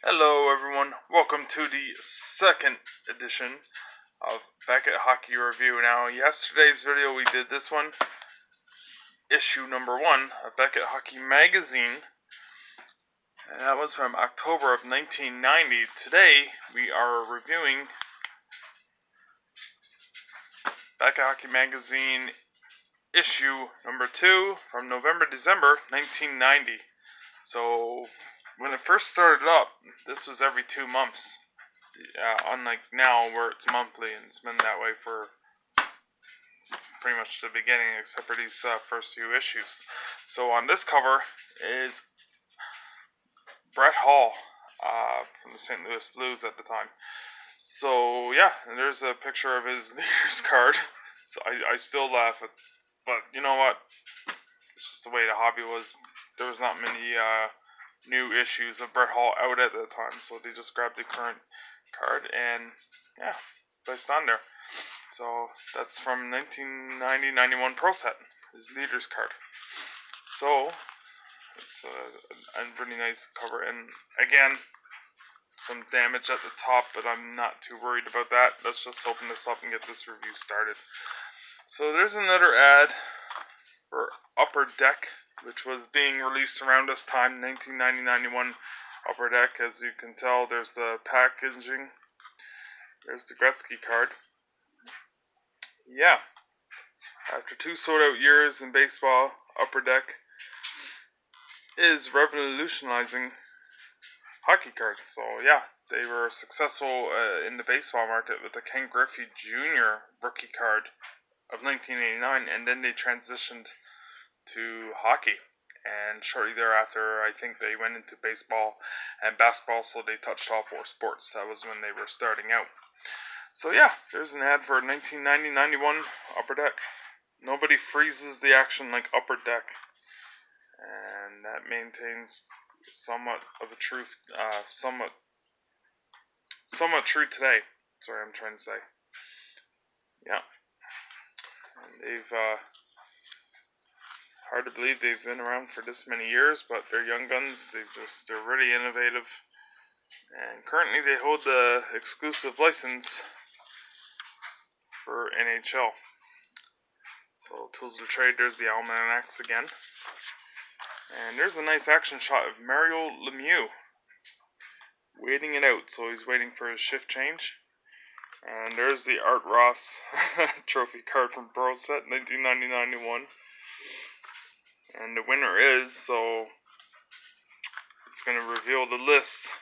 Hello everyone, welcome to the second edition of Beckett Hockey Review. Now, yesterday's video we did this one, issue number 1 of Beckett Hockey Magazine, and that was from October of 1990. Today, we are reviewing Beckett Hockey Magazine issue number 2 from November-December 1990. So, when it first started up, this was every 2 months. Unlike now where it's monthly, and it's been that way for pretty much the beginning, except for these first few issues. So on this cover is Brett Hall from the St. Louis Blues at the time. So yeah, and there's a picture of his leader's card. So I still laugh at, but you know what? It's just the way the hobby was. There was not many new issues of Brett Hall out at the time, so they just grabbed the current card and yeah, placed on there. So that's from 1990-91 Pro Set, his leader's card. So it's a really nice cover, and again, some damage at the top, but I'm not too worried about that. Let's just open this up and get this review started. So there's another ad for Upper Deck, which was being released around this time, 1990-91 Upper Deck. As you can tell, there's the packaging. There's the Gretzky card. Yeah. After 2 sold-out years in baseball, Upper Deck is revolutionizing hockey cards. So yeah, they were successful in the baseball market with the Ken Griffey Jr. rookie card of 1989, and then they transitioned to hockey. And shortly thereafter, I think they went into baseball and basketball, so they touched all 4 sports. That was when they were starting out. So yeah, there's an ad for 1990-91 Upper Deck. Nobody freezes the action like Upper Deck, and that maintains somewhat of a truth, somewhat true today. Sorry, I'm trying to say. Yeah, and they've hard to believe they've been around for this many years, but they're young guns. They're really innovative, and currently they hold the exclusive license for NHL. So tools of trade. There's the almanacs again, and there's a nice action shot of Mario Lemieux waiting it out. So he's waiting for his shift change. And there's the Art Ross trophy card from Pro Set 1990-91. And the winner is, so it's going to reveal the list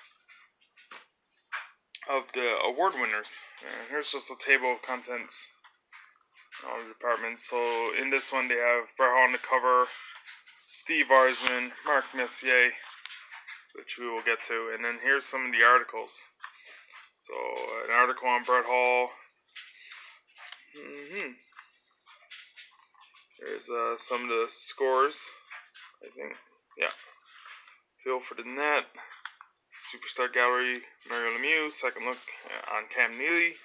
of the award winners. And here's just a table of contents, all the departments. So in this one they have Brett Hall on the cover, Steve Arsman, Mark Messier, which we will get to, and then here's some of the articles. So an article on Brett Hall. There's some of the scores, I think. Yeah. Feel for the net. Superstar Gallery, Mario Lemieux. Second look on Cam Neely.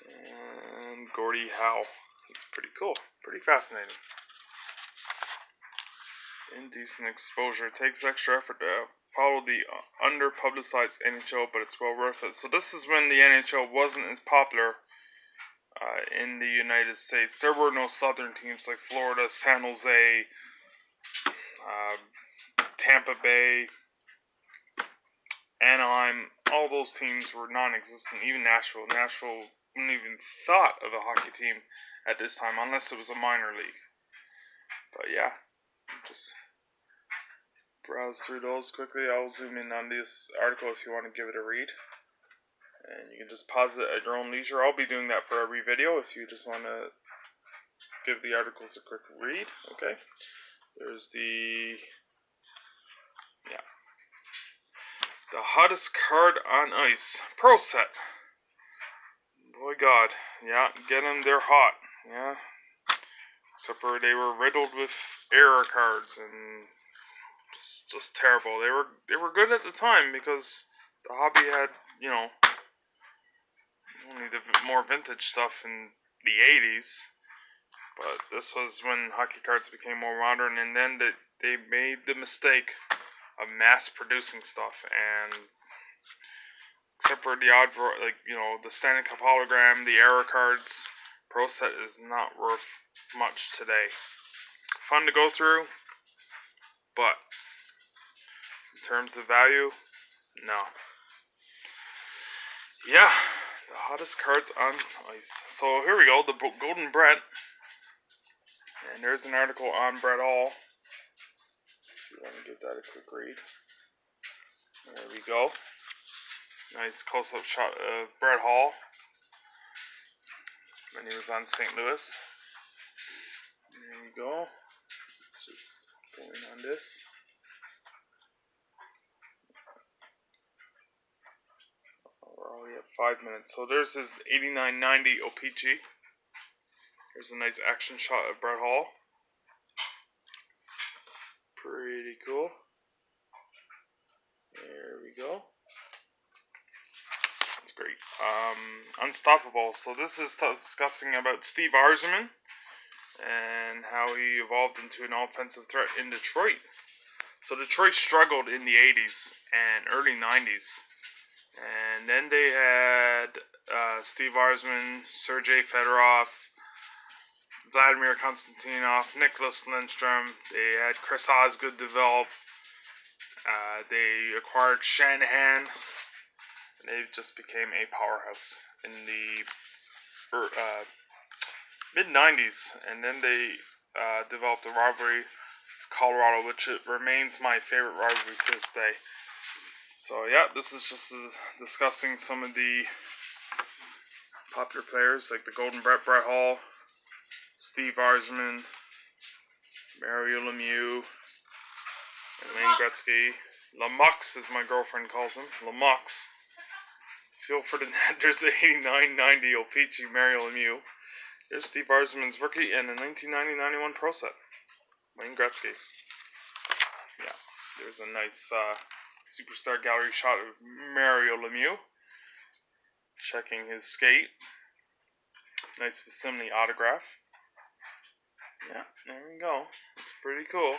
And Gordie Howe. It's pretty cool. Pretty fascinating. Indecent exposure. It takes extra effort to follow the under-publicized NHL, but it's well worth it. So this is when the NHL wasn't as popular in the United States. There were no southern teams like Florida, San Jose, Tampa Bay, Anaheim. All those teams were non-existent. Even Nashville. Nashville wouldn't even thought of a hockey team at this time unless it was a minor league. But yeah, just browse through those quickly. I'll zoom in on this article if you want to give it a read. And you can just pause it at your own leisure. I'll be doing that for every video if you just want to give the articles a quick read. Okay. There's the hottest card on ice. Pro Set. Boy God. Yeah, get them, they're hot. Yeah. Except for they were riddled with error cards and just terrible. They were good at the time because the hobby had, only the more vintage stuff in the 80s. But this was when hockey cards became more modern, and then they made the mistake of mass producing stuff, and except for the odd, the Stanley Cup hologram, the error cards, Pro Set is not worth much today. Fun to go through, but in terms of value, no. Yeah, the hottest cards on ice. So here we go, the Golden Brett. And there's an article on Brett Hall. If you want to give that a quick read. There we go. Nice close-up shot of Brett Hall when he was on St. Louis. There you go. Let's just go in on this. We're already at 5 minutes. So there's his 89-90 OPG. There's a nice action shot of Brett Hall. Pretty cool. There we go. That's great. Unstoppable. So this is discussing about Steve Yzerman and how he evolved into an offensive threat in Detroit. So Detroit struggled in the 80s and early 90s. And then they had Steve Yzerman, Sergei Fedorov, Vladimir Konstantinov, Nicholas Lindstrom. They had Chris Osgood develop. They acquired Shanahan. And they just became a powerhouse in the mid-90s. And then they developed a rivalry with Colorado, which remains my favorite rivalry to this day. So yeah, this is just discussing some of the popular players like the Golden Brett Hall, Steve Yzerman, Mario Lemieux, and Wayne Gretzky. Lamux, as my girlfriend calls him, Lamux. Feel for the net. There's the 89-90 OPG Mario Lemieux. There's Steve Yzerman's rookie and the 1990-91 Pro Set, Wayne Gretzky. Yeah, there's a nice Superstar Gallery shot of Mario Lemieux checking his skate. Nice facsimile autograph. Yeah, there we go. It's pretty cool.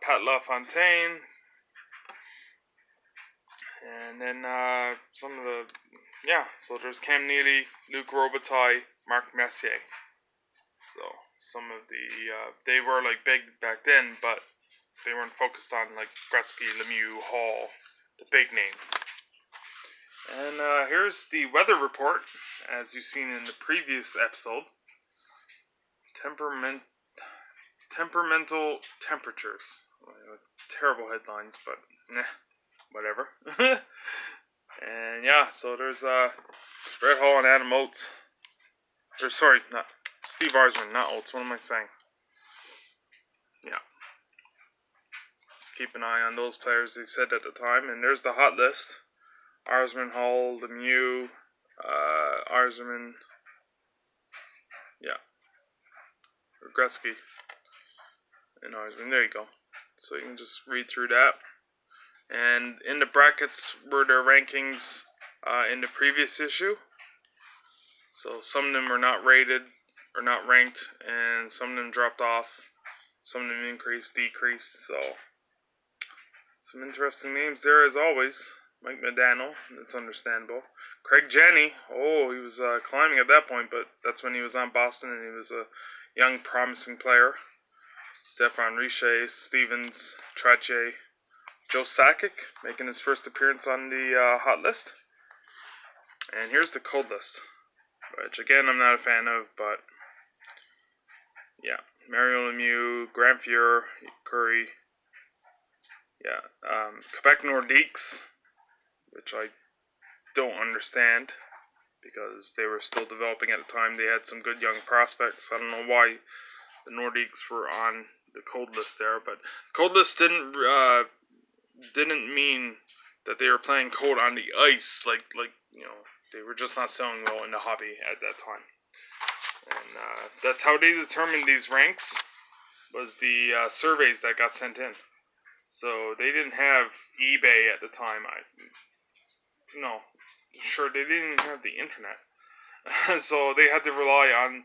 Pat LaFontaine. And then some of the... Yeah, so there's Cam Neely, Luc Robitaille, Marc Messier. So some of the... they were like big back then, but they weren't focused on like Gretzky, Lemieux, Hall, the big names. And here's the weather report, as you've seen in the previous episode. Temperamental temperatures. Terrible headlines, but whatever. And yeah, so there's Brett Hall and Adam Oates. Or sorry, not Steve Yzerman, not Oates. What am I saying? Yeah. Just keep an eye on those players they said at the time. And there's the hot list. Yzerman, Hall, Lemieux, Yzerman, yeah, Gretzky, and Yzerman. There you go. So you can just read through that. And in the brackets were their rankings in the previous issue. So some of them were not rated or not ranked, and some of them dropped off. Some of them increased, decreased. So some interesting names there as always. Mike Modano, that's understandable. Craig Janney, he was climbing at that point, but that's when he was on Boston and he was a young, promising player. Stefan Richer, Stevens, Trottier, Joe Sakic making his first appearance on the hot list. And here's the cold list, which again I'm not a fan of, but yeah, Mario Lemieux, Grant Fuhr, Curry, yeah, Quebec Nordiques, which I don't understand because they were still developing at the time. They had some good young prospects. I don't know why the Nordiques were on the cold list there, but the cold list didn't mean that they were playing cold on the ice, like they were just not selling well in the hobby at that time. And that's how they determined these ranks, was the surveys that got sent in. So they didn't have eBay at the time. They didn't have the internet. So they had to rely on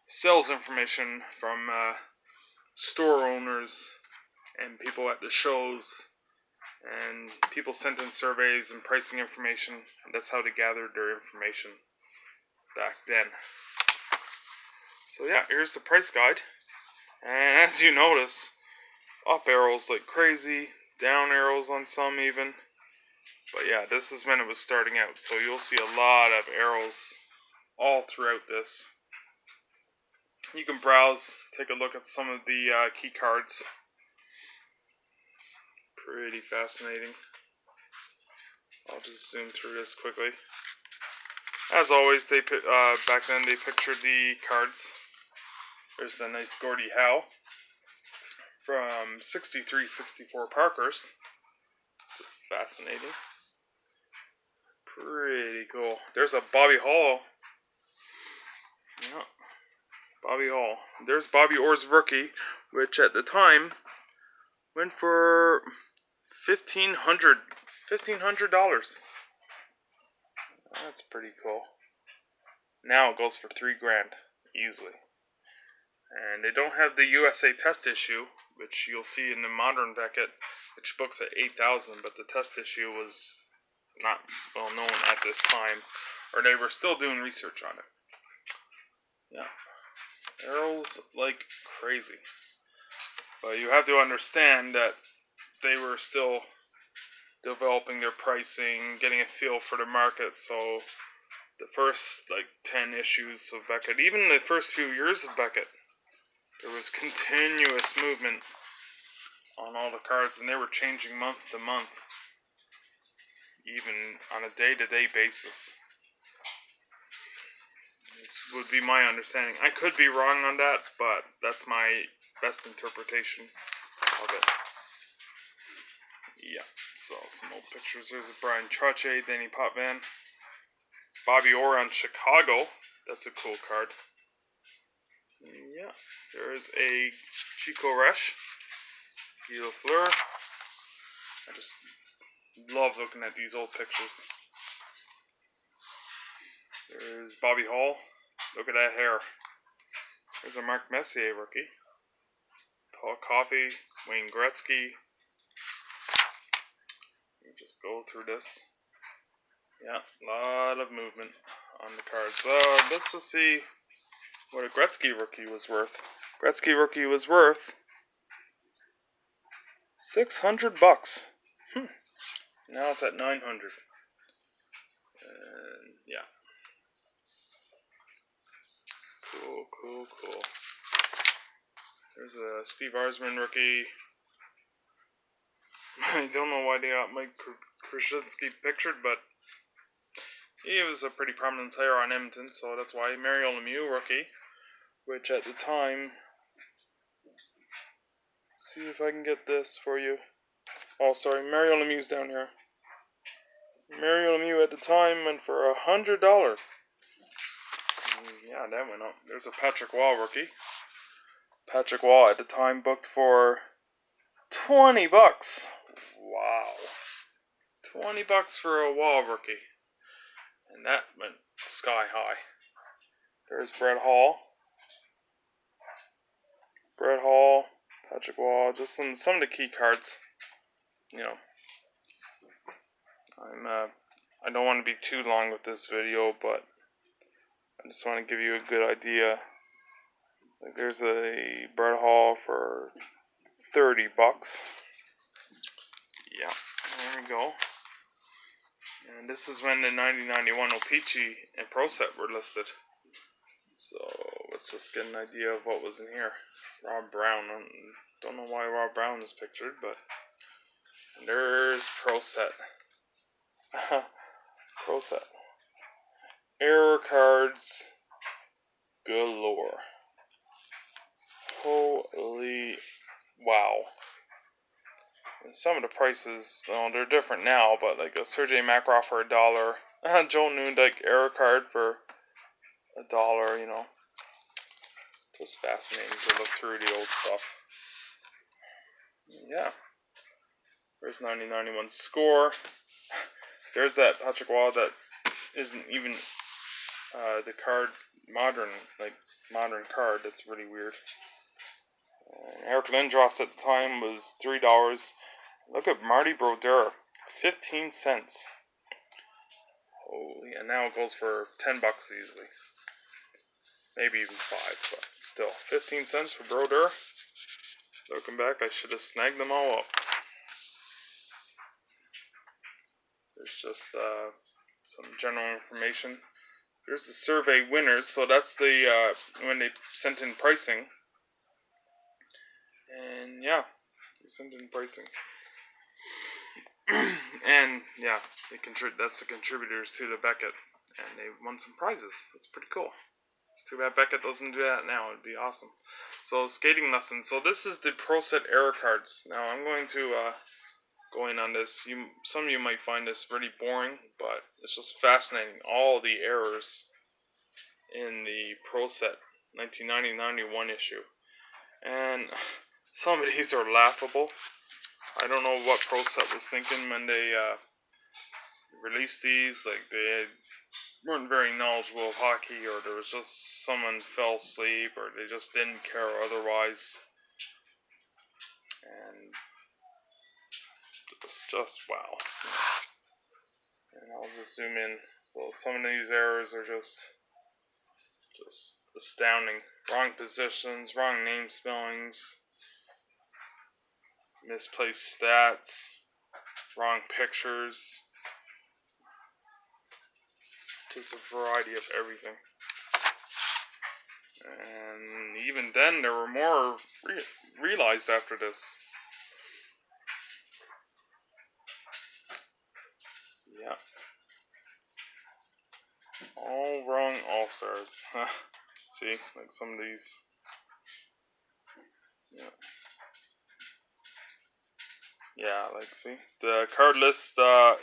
sales information from store owners and people at the shows, and people sent in surveys and pricing information. That's how they gathered their information back then. So yeah, here's the price guide. And as you notice, up arrows like crazy, down arrows on some even. But yeah, this is when it was starting out. So you'll see a lot of arrows all throughout this. You can browse, take a look at some of the key cards. Pretty fascinating. I'll just zoom through this quickly. As always, they back then they pictured the cards. There's the nice Gordie Howe from 63-64 Parkhurst. Just fascinating. Pretty cool. There's a Bobby Hall. Yeah, Bobby Hall. There's Bobby Orr's rookie, which at the time went for $1,500. That's pretty cool. Now it goes for $3,000 easily. And they don't have the USA test issue, which you'll see in the modern Beckett, which books at $8,000, but the test issue was not well known at this time, or they were still doing research on it. Yeah, arrows like crazy. But you have to understand that they were still developing their pricing, getting a feel for the market, so the first 10 issues of Beckett, even the first few years of Beckett, there was continuous movement on all the cards, and they were changing month to month, even on a day-to-day basis. This would be my understanding. I could be wrong on that, but that's my best interpretation of it. Yeah, so some old pictures. There's a Brian Trottier, Danny Potvin, Bobby Orr on Chicago. That's a cool card. Yeah, there's a Chico Resch, Guido Fleur. I just love looking at these old pictures. There's Bobby Hall. Look at that hair. There's a Mark Messier rookie. Paul Coffey, Wayne Gretzky. Let me just go through this. Yeah, a lot of movement on the cards. Let's just see what a Gretzky rookie was worth. Gretzky rookie was worth $600. Now it's at $900. And yeah. Cool. There's a Steve Arsman rookie. I don't know why they got Mike Krashinsky pictured, but he was a pretty prominent player on Edmonton, so that's why. Mario Lemieux rookie, which at the time, see if I can get this for you. Oh, sorry, Mario Lemieux's down here. Mario Lemieux at the time went for $100. Yeah, that went up. There's a Patrick Waugh rookie. Patrick Waugh at the time booked for $20. Wow. $20 for a Waugh rookie. And that went sky high. There's Brett Hall. Patrick Waugh, just some of the key cards. You know, I don't want to be too long with this video, but I just want to give you a good idea. There's a Brett Hall for $30. Yeah, there we go. And this is when the 90-91 O-Pee-Chee and Pro Set were listed. So let's just get an idea of what was in here. Rob Brown. I don't know why Rob Brown is pictured, but there's Pro Set. Pro Set. Error cards galore. Holy wow. And some of the prices, they're different now, but like a Sergei Makarov for $1. Joe Nundyk error card for $1, you know. Just fascinating to look through the old stuff. Yeah. There's 90-91 score. There's that Patrick Waugh that isn't even the card modern card. That's really weird. Eric Lindros at the time was $3. Look at Marty Brodeur, 15 cents. Holy, and now it goes for $10 easily. Maybe even 5, but still, 15 cents for Brodeur. Looking back, I should have snagged them all up. There's just some general information. Here's the survey winners. So that's the when they sent in pricing. And yeah, they sent in pricing. And yeah, that's the contributors to the Beckett. And they won some prizes. That's pretty cool. It's too bad Beckett doesn't do that now. It'd be awesome. So skating lessons. So this is the Pro Set error cards. Now I'm going to go in on this. Some of you might find this really boring, but it's just fascinating. All the errors in the Pro Set 1990-91 issue, and some of these are laughable. I don't know what Pro Set was thinking when they released these. Like they weren't very knowledgeable of hockey, or there was just someone fell asleep, or they just didn't care otherwise. And it's just wow. And I'll just zoom in. So some of these errors are just astounding. Wrong positions, wrong name spellings, misplaced stats, wrong pictures. Just a variety of everything. And even then, there were more realized after this. Yeah. All wrong All-Stars. See, like some of these. Yeah. Yeah, like, see? The card lists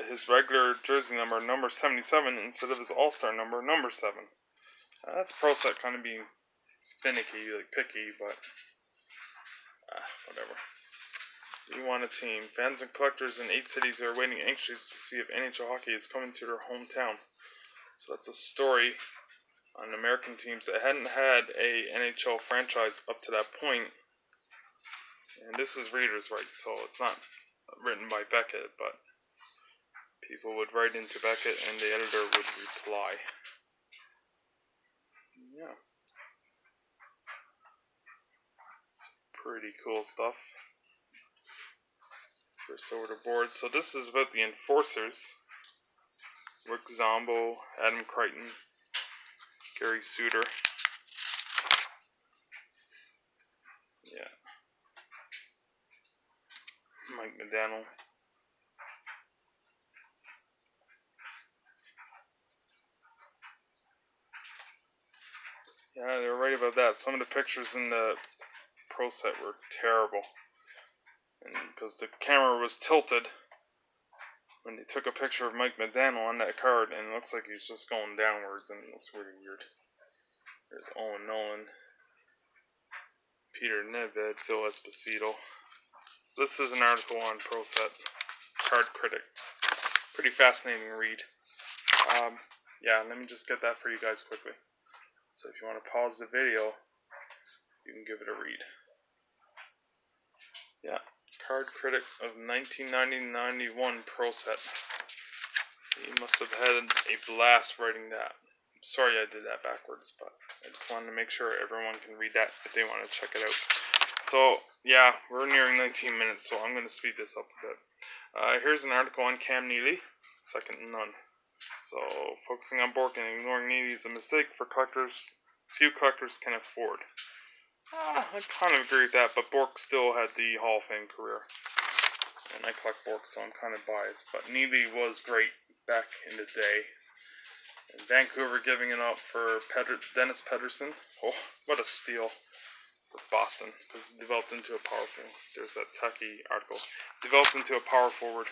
his regular jersey number 77, instead of his All-Star number 7. That's Pro Set kind of being finicky, like picky, but whatever. You want a team. Fans and collectors in 8 cities are waiting anxiously to see if NHL hockey is coming to their hometown. So that's a story on American teams that hadn't had a NHL franchise up to that point. And this is readers' rights, so it's not written by Beckett, but people would write into Beckett and the editor would reply. Yeah. Some pretty cool stuff. First over the board. So this is about the enforcers. Rick Zombo, Adam Crichton, Gary Suter. Yeah. Mike McDaniel. Yeah, they're right about that. Some of the pictures in the Pro Set were terrible. And because the camera was tilted when they took a picture of Mike McDaniel on that card, and it looks like he's just going downwards, and it looks really weird. There's Owen Nolan, Peter Nedved, Phil Esposito. This is an article on Pro Set Card Critic. Pretty fascinating read. Yeah, let me just get that for you guys quickly. So if you want to pause the video, you can give it a read. Yeah, Card Critic of 1990-91 Pro Set. He must have had a blast writing that. Sorry I did that backwards, but I just wanted to make sure everyone can read that if they want to check it out. So, yeah, we're nearing 19 minutes, so I'm going to speed this up a bit. Here's an article on Cam Neely, second to none. So, focusing on Bork and ignoring Neely is a mistake for collectors. Few collectors can afford. I kind of agree with that, but Bork still had the Hall of Fame career. And I collect Bork, so I'm kind of biased. But Neely was great back in the day. And Vancouver giving it up for Dennis Pedersen. Oh, what a steal for Boston. Because it developed into a powerful. There's that Tucky article. Developed into a power forward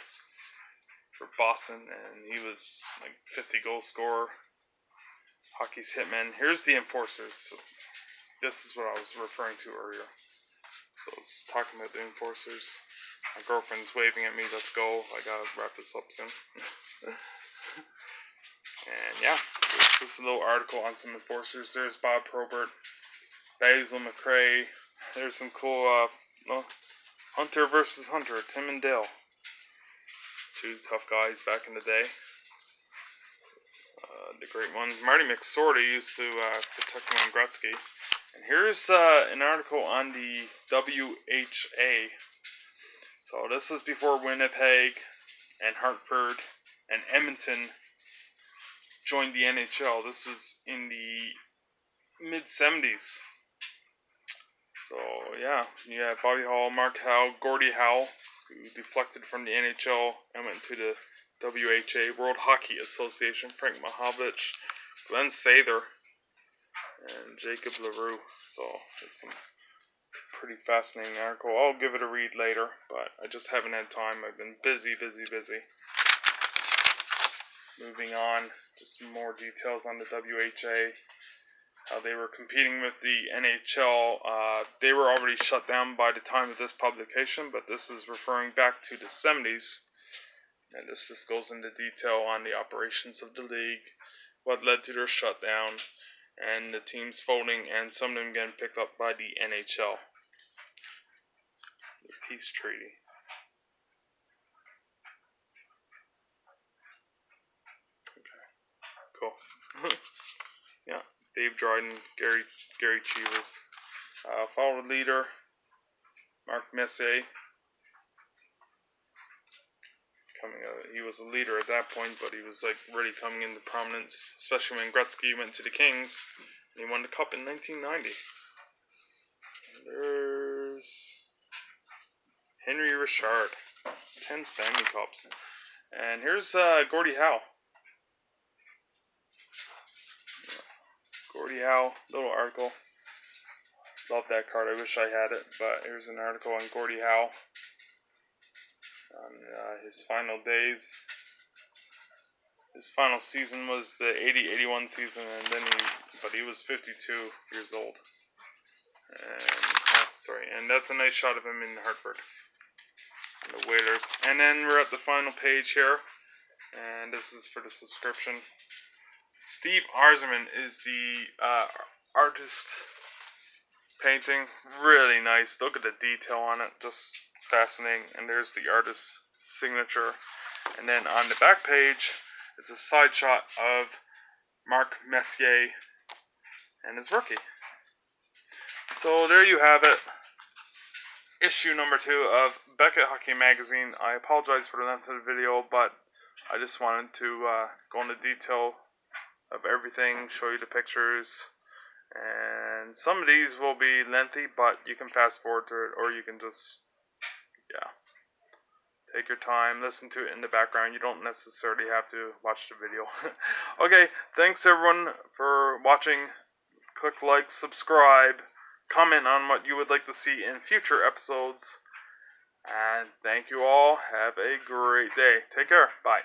for Boston. And he was like 50 goal scorer. Hockey's hitman. Here's the enforcers. So this is what I was referring to earlier. So let's just talking about the enforcers. My girlfriend's waving at me. Let's go. I gotta wrap this up soon. And yeah, so it's just a little article on some enforcers. There's Bob Probert, Basil McRae, there's some cool, well, Hunter versus Hunter, Tim and Dale. Two tough guys back in the day. The great ones. Marty McSorley used to protect him on Gretzky. And here's an article on the WHA. So this was before Winnipeg and Hartford and Edmonton joined the NHL. This was in the mid-70s. So yeah, you had Bobby Hull, Mark Howe, Gordie Howe, who deflected from the NHL and went to the WHA, World Hockey Association, Frank Mahovlich, Glenn Sather, and Jacob LaRue. So it's a pretty fascinating article. I'll give it a read later, but I just haven't had time. I've been busy. Moving on, just more details on the WHA. How they were competing with the NHL. They were already shut down by the time of this publication, but this is referring back to the 70s. And this just goes into detail on the operations of the league, what led to their shutdown, and the teams folding, and some of them getting picked up by the NHL. The peace treaty. Okay, cool. Yeah, Dave Dryden, Gary Chivas. Follow the leader, Mark Messier. He was a leader at that point, but he was like really coming into prominence, especially when Gretzky went to the Kings and he won the cup in 1990. And there's Henry Richard, 10 Stanley Cups, and here's Gordie Howe. Gordie Howe, little article. Love that card. I wish I had it, but here's an article on Gordie Howe. On his final days. His final season was the 80-81 season, and then he was 52 years old. And that's a nice shot of him in Hartford. And the Whalers. And then we're at the final page here, and this is for the subscription. Steve Arzman is the artist painting. Really nice. Look at the detail on it. Just fascinating. And there's the artist's signature. And then on the back page is a side shot of Mark Messier and his rookie. So there you have it. Issue number 2 of Beckett Hockey Magazine. I apologize for the length of the video, but I just wanted to go into detail of everything, show you the pictures. And some of these will be lengthy, but you can fast forward to it, or you can just, take your time, listen to it in the background. You don't necessarily have to watch the video. Okay, thanks everyone for watching. Click like, subscribe, comment on what you would like to see in future episodes. And thank you all. Have a great day. Take care. Bye.